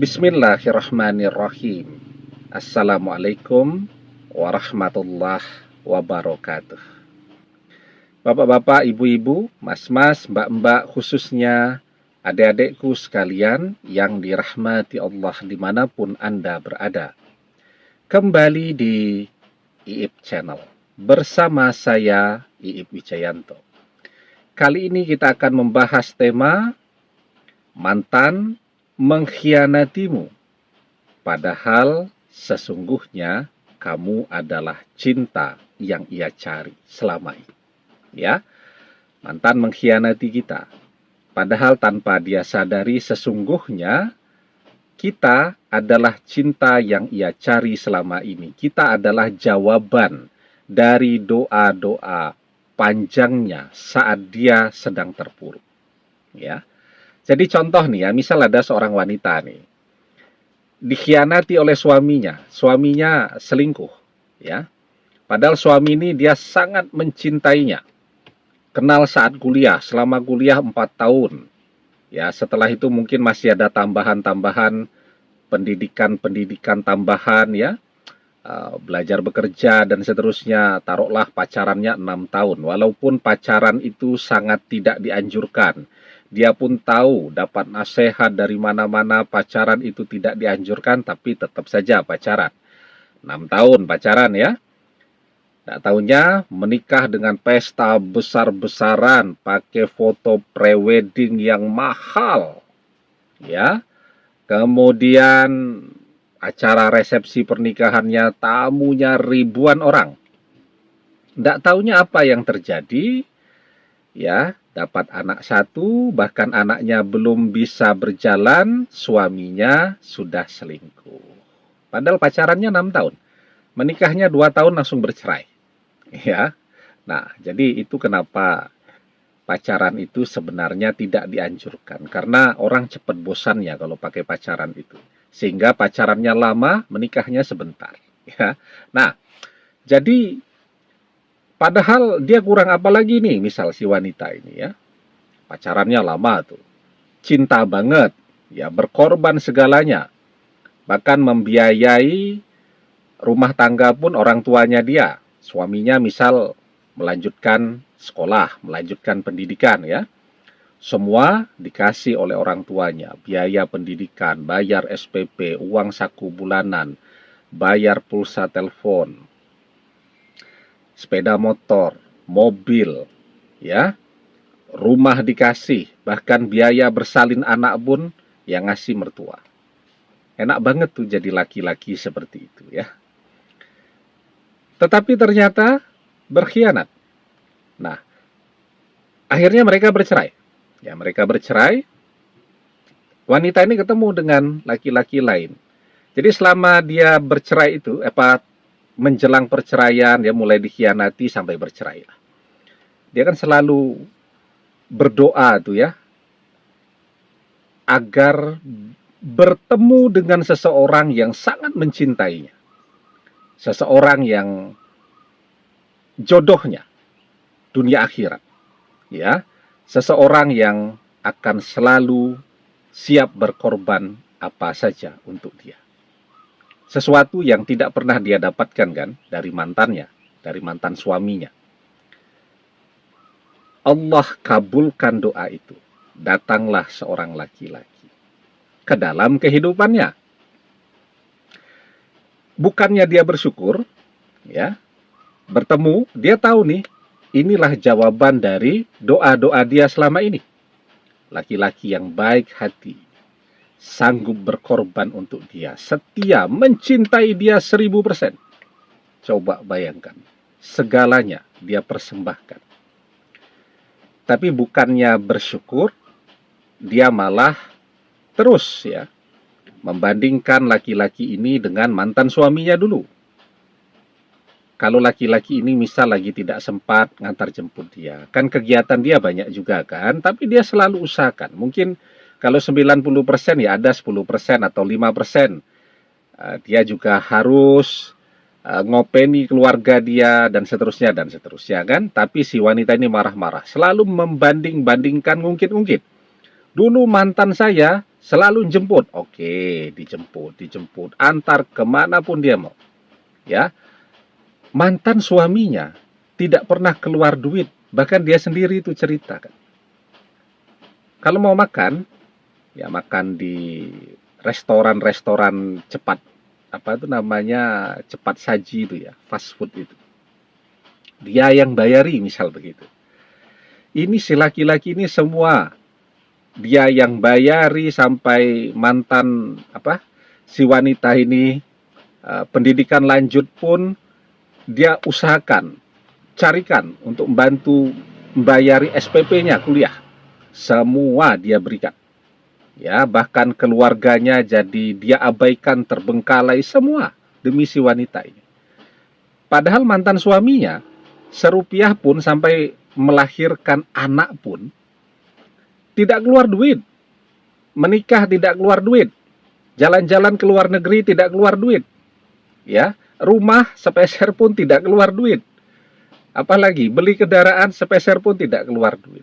Bismillahirrahmanirrahim. Assalamualaikum warahmatullahi wabarakatuh. Bapak-bapak, ibu-ibu, mas-mas, mbak-mbak, khususnya adik-adikku sekalian yang dirahmati Allah dimanapun Anda berada. Kembali di Iip Channel bersama saya Iip Wijayanto. Kali ini kita akan membahas tema mantan mengkhianatimu, padahal sesungguhnya kamu adalah cinta yang ia cari selama ini. Ya, mantan mengkhianati kita, padahal tanpa dia sadari sesungguhnya kita adalah cinta yang ia cari selama ini. Kita adalah jawaban dari doa-doa panjangnya saat dia sedang terpuruk. Ya. Jadi contoh nih ya, misal ada seorang wanita nih, dikhianati oleh suaminya selingkuh, ya. Padahal suami ini dia sangat mencintainya, kenal saat kuliah, selama kuliah 4 tahun, ya. Setelah itu mungkin masih ada tambahan-tambahan pendidikan tambahan, ya, belajar bekerja dan seterusnya. Taruhlah pacarannya 6 tahun, walaupun pacaran itu sangat tidak dianjurkan. Dia pun tahu, dapat nasihat dari mana-mana, pacaran itu tidak dianjurkan, tapi tetap saja pacaran. 6 tahun pacaran, ya. Nggak tahunya menikah dengan pesta besar-besaran, pakai foto prewedding yang mahal, ya. Kemudian acara resepsi pernikahannya, tamunya ribuan orang. Nggak tahunya apa yang terjadi, ya. Dapat anak 1, bahkan anaknya belum bisa berjalan, suaminya sudah selingkuh. Padahal pacarannya 6 tahun. Menikahnya 2 tahun langsung bercerai. Ya. Nah, jadi itu kenapa pacaran itu sebenarnya tidak dianjurkan. Karena orang cepat bosan ya kalau pakai pacaran itu. Sehingga pacarannya lama, menikahnya sebentar. Ya. Nah, jadi padahal dia kurang apa lagi nih, misal si wanita ini ya. Pacarannya lama tuh. Cinta banget, ya, berkorban segalanya. Bahkan membiayai rumah tangga pun orang tuanya dia. Suaminya misal melanjutkan sekolah, melanjutkan pendidikan ya. Semua dikasih oleh orang tuanya. Biaya pendidikan, bayar SPP, uang saku bulanan, bayar pulsa telepon, sepeda motor, mobil, ya, rumah dikasih, bahkan biaya bersalin anak pun yang ngasih mertua. Enak banget tuh jadi laki-laki seperti itu ya. Tetapi ternyata berkhianat. Nah, akhirnya mereka bercerai. Ya, mereka bercerai. Wanita ini ketemu dengan laki-laki lain. Jadi selama dia bercerai itu, menjelang perceraian, dia mulai dikhianati sampai bercerai. Dia kan selalu berdoa tuh ya, agar bertemu dengan seseorang yang sangat mencintainya. Seseorang yang jodohnya dunia akhirat. Ya, seseorang yang akan selalu siap berkorban apa saja untuk dia. Sesuatu yang tidak pernah dia dapatkan kan dari mantannya, dari mantan suaminya. Allah kabulkan doa itu. Datanglah seorang laki-laki ke dalam kehidupannya. Bukannya dia bersyukur, ya, bertemu, dia tahu nih, inilah jawaban dari doa-doa dia selama ini. Laki-laki yang baik hati, sanggup berkorban untuk dia, setia, mencintai dia 1000%. Coba bayangkan, segalanya dia persembahkan. Tapi bukannya bersyukur, dia malah terus ya membandingkan laki-laki ini dengan mantan suaminya dulu. Kalau laki-laki ini misal lagi tidak sempat ngantar jemput dia, kan kegiatan dia banyak juga kan, tapi dia selalu usahakan. Mungkin kalau 90% ya ada 10% atau 5%. Dia juga harus ngopeni keluarga dia dan seterusnya kan. Tapi si wanita ini marah-marah, selalu membanding-bandingkan, ngungkit-ngungkit. Dulu mantan saya Selalu jemput. Oke, dijemput. Antar kemanapun dia mau. Ya, mantan suaminya tidak pernah keluar duit. Bahkan dia sendiri itu cerita kan. Kalau mau makan, ya makan di restoran-restoran cepat. Apa itu namanya, cepat saji itu ya, fast food itu. Dia yang bayari misal begitu. Ini si laki-laki ini semua dia yang bayari sampai mantan si wanita ini pendidikan lanjut pun dia usahakan carikan untuk membantu membayari SPP-nya kuliah. Semua dia berikan. Ya, bahkan keluarganya jadi dia abaikan, terbengkalai semua demi si wanita ini. Padahal mantan suaminya serupiah pun sampai melahirkan anak pun tidak keluar duit. Menikah tidak keluar duit. Jalan-jalan ke luar negeri tidak keluar duit. Ya, rumah sepeser pun tidak keluar duit. Apalagi beli kendaraan sepeser pun tidak keluar duit.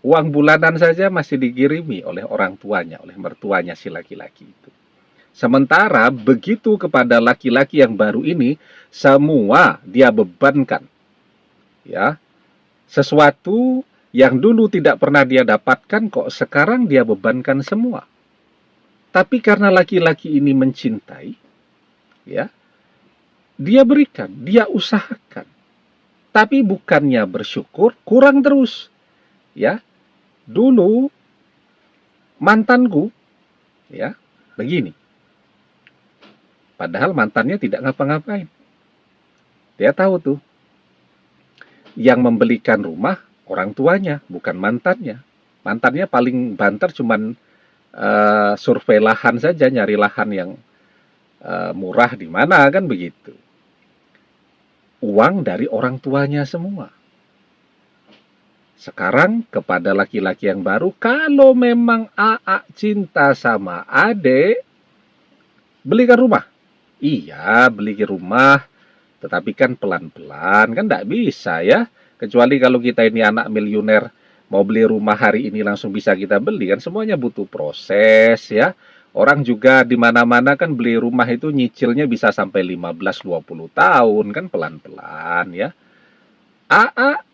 Uang bulanan saja masih dikirimi oleh orang tuanya, oleh mertuanya si laki-laki itu. Sementara begitu kepada laki-laki yang baru ini, semua dia bebankan. Ya, sesuatu yang dulu tidak pernah dia dapatkan kok sekarang dia bebankan semua. Tapi karena laki-laki ini mencintai, ya, dia berikan, dia usahakan. Tapi bukannya bersyukur, kurang terus. Ya, dulu mantanku, ya, begini. Padahal mantannya tidak ngapa-ngapain. Dia tahu tuh, yang membelikan rumah orang tuanya, bukan mantannya. Mantannya paling banter cuman survei lahan saja, nyari lahan yang murah di mana kan begitu. Uang dari orang tuanya semua. Sekarang kepada laki-laki yang baru, kalau memang AA cinta sama Ade, belikan rumah. Iya, belikan rumah, tetapi kan pelan-pelan, kan tidak bisa ya. Kecuali kalau kita ini anak miliuner, mau beli rumah hari ini langsung bisa kita beli, kan semuanya butuh proses ya. Orang juga di mana-mana kan beli rumah itu nyicilnya bisa sampai 15-20 tahun, kan pelan-pelan ya. AA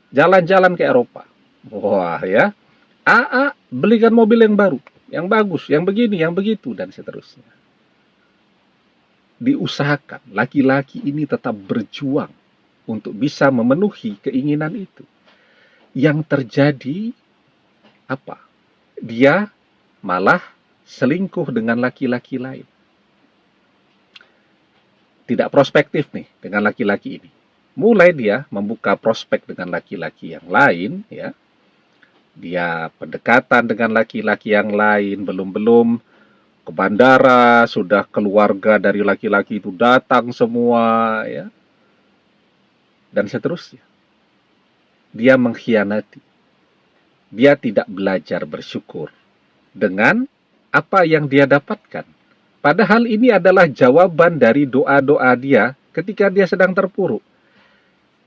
jalan-jalan ke Eropa. Wah ya. AA belikan mobil yang baru, yang bagus, yang begini, yang begitu, dan seterusnya. Diusahakan, laki-laki ini tetap berjuang untuk bisa memenuhi keinginan itu. Yang terjadi apa? Dia malah selingkuh dengan laki-laki lain. Tidak prospektif nih dengan laki-laki ini. Mulai dia membuka prospek dengan laki-laki yang lain, ya. Dia pendekatan dengan laki-laki yang lain, belum-belum ke bandara, sudah keluarga dari laki-laki itu datang semua, ya. Dan seterusnya. Dia mengkhianati. Dia tidak belajar bersyukur dengan apa yang dia dapatkan. Padahal ini adalah jawaban dari doa-doa dia ketika dia sedang terpuruk.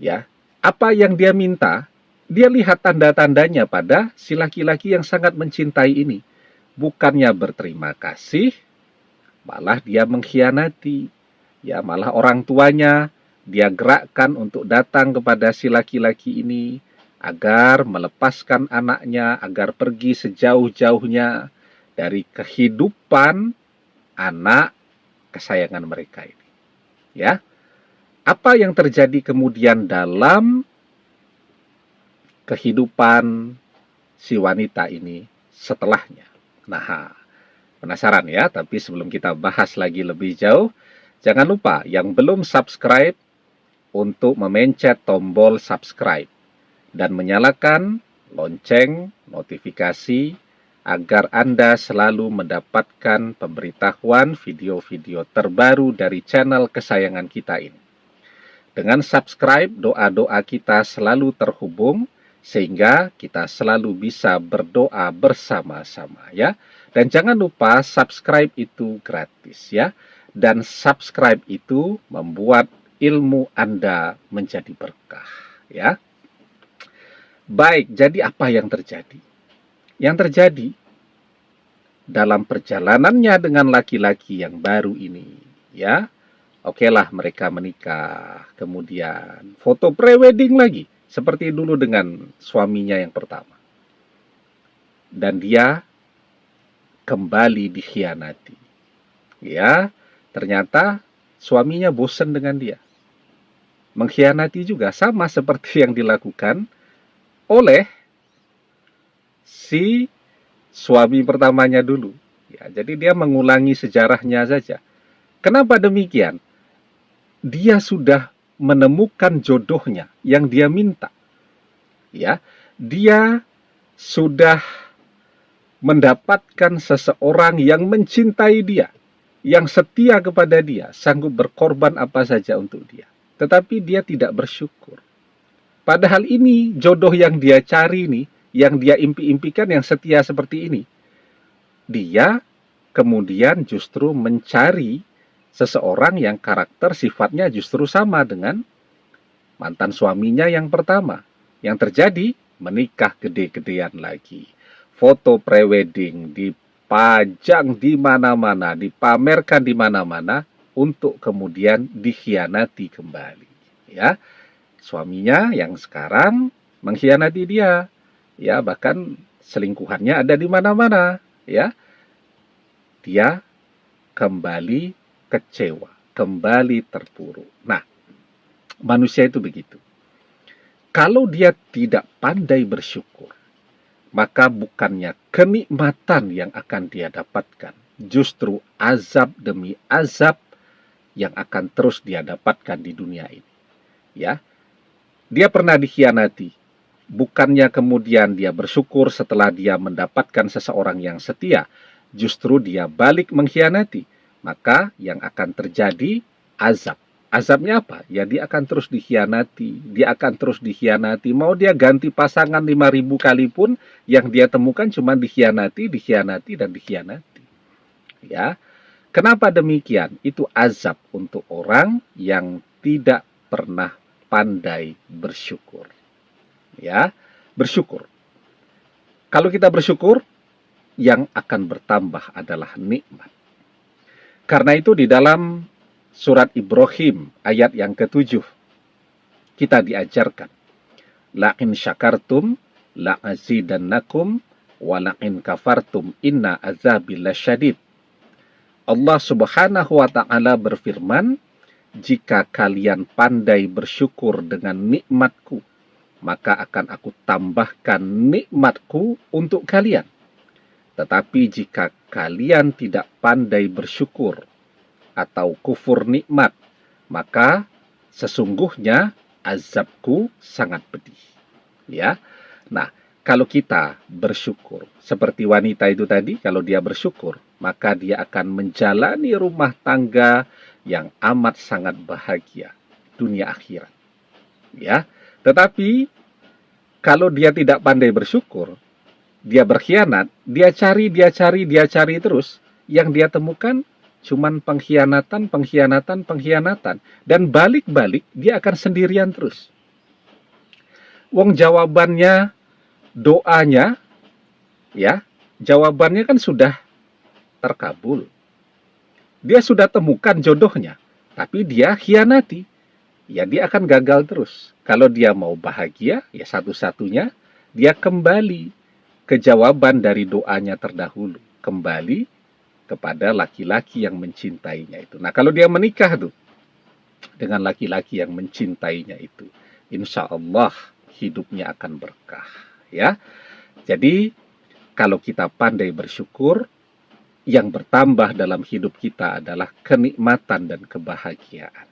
Ya, apa yang dia minta, dia lihat tanda-tandanya pada si laki-laki yang sangat mencintai ini. Bukannya berterima kasih, malah dia mengkhianati. Ya, malah orang tuanya dia gerakkan untuk datang kepada si laki-laki ini agar melepaskan anaknya, agar pergi sejauh-jauhnya dari kehidupan anak kesayangan mereka ini. Ya, apa yang terjadi kemudian dalam kehidupan si wanita ini setelahnya? Nah, penasaran ya? Tapi sebelum kita bahas lagi lebih jauh, jangan lupa yang belum subscribe untuk memencet tombol subscribe dan menyalakan lonceng notifikasi agar Anda selalu mendapatkan pemberitahuan video-video terbaru dari channel kesayangan kita ini. Dengan subscribe, doa-doa kita selalu terhubung sehingga kita selalu bisa berdoa bersama-sama ya. Dan jangan lupa subscribe itu gratis ya. Dan subscribe itu membuat ilmu Anda menjadi berkah ya. Baik, jadi apa yang terjadi? Yang terjadi, dalam perjalanannya dengan laki-laki yang baru ini, ya, okelah mereka menikah, kemudian foto prewedding lagi, seperti dulu dengan suaminya yang pertama. Dan dia kembali dikhianati. Ya, ternyata suaminya bosan dengan dia. Mengkhianati juga sama seperti yang dilakukan oleh si suami pertamanya dulu. Ya, jadi dia mengulangi sejarahnya saja. Kenapa demikian? Dia sudah menemukan jodohnya yang dia minta. Ya, dia sudah mendapatkan seseorang yang mencintai dia, yang setia kepada dia, sanggup berkorban apa saja untuk dia. Tetapi dia tidak bersyukur. Padahal ini jodoh yang dia cari nih, yang dia impi-impikan, yang setia seperti ini. Dia kemudian justru mencari seseorang yang karakter sifatnya justru sama dengan mantan suaminya yang pertama. Yang terjadi, menikah gede-gedean lagi. Foto prewedding dipajang di mana-mana, dipamerkan di mana-mana untuk kemudian dikhianati kembali. Ya, suaminya yang sekarang mengkhianati dia. Ya, bahkan selingkuhannya ada di mana-mana. Ya, dia kembali kecewa, kembali terpuruk. Nah, manusia itu begitu. Kalau dia tidak pandai bersyukur, maka bukannya kenikmatan yang akan dia dapatkan, justru azab demi azab yang akan terus dia dapatkan di dunia ini. Ya, dia pernah dikhianati. Bukannya kemudian dia bersyukur setelah dia mendapatkan seseorang yang setia, justru dia balik mengkhianati. Maka yang akan terjadi azab. Azabnya apa? Ya dia akan terus dikhianati. Dia akan terus dikhianati. Mau dia ganti pasangan 5.000 kali pun, yang dia temukan cuma dikhianati, dikhianati, dan dikhianati. Ya, kenapa demikian? Itu azab untuk orang yang tidak pernah pandai bersyukur. Ya, bersyukur. Kalau kita bersyukur, yang akan bertambah adalah nikmat. Karena itu di dalam surat Ibrahim ayat yang ke-7 kita diajarkan, la in syakartum la azidannakum wa la in kafartum inna azabi lasyadid. Allah Subhanahu wa taala berfirman, jika kalian pandai bersyukur dengan nikmatku, maka akan aku tambahkan nikmatku untuk kalian. Tetapi jika kalian tidak pandai bersyukur atau kufur nikmat, maka sesungguhnya azabku sangat pedih. Ya. Nah, kalau kita bersyukur, seperti wanita itu tadi, kalau dia bersyukur, maka dia akan menjalani rumah tangga yang amat sangat bahagia, dunia akhirat. Ya. Tetapi kalau dia tidak pandai bersyukur, dia berkhianat, dia cari terus, yang dia temukan cuman pengkhianatan. Dan balik-balik dia akan sendirian terus. Wong jawabannya, doanya, ya, jawabannya kan sudah terkabul. Dia sudah temukan jodohnya, tapi dia khianati. Ya dia akan gagal terus. Kalau dia mau bahagia, ya satu-satunya, dia kembali ke jawaban dari doanya terdahulu. Kembali kepada laki-laki yang mencintainya itu. Nah, kalau dia menikah tuh dengan laki-laki yang mencintainya itu, insya Allah hidupnya akan berkah. Ya, jadi kalau kita pandai bersyukur, yang bertambah dalam hidup kita adalah kenikmatan dan kebahagiaan.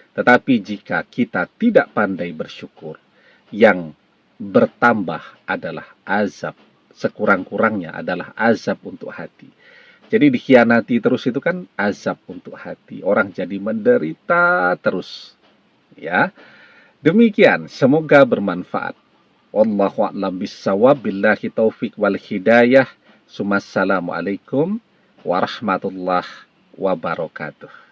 Tetapi jika kita tidak pandai bersyukur, yang bertambah adalah azab. Sekurang-kurangnya adalah azab untuk hati. Jadi dikhianati terus itu kan azab untuk hati. Orang jadi menderita terus. Ya. Demikian, semoga bermanfaat. Wallahu a'lam bissawab, billahi taufik wal hidayah. Assalamualaikum warahmatullahi wabarakatuh.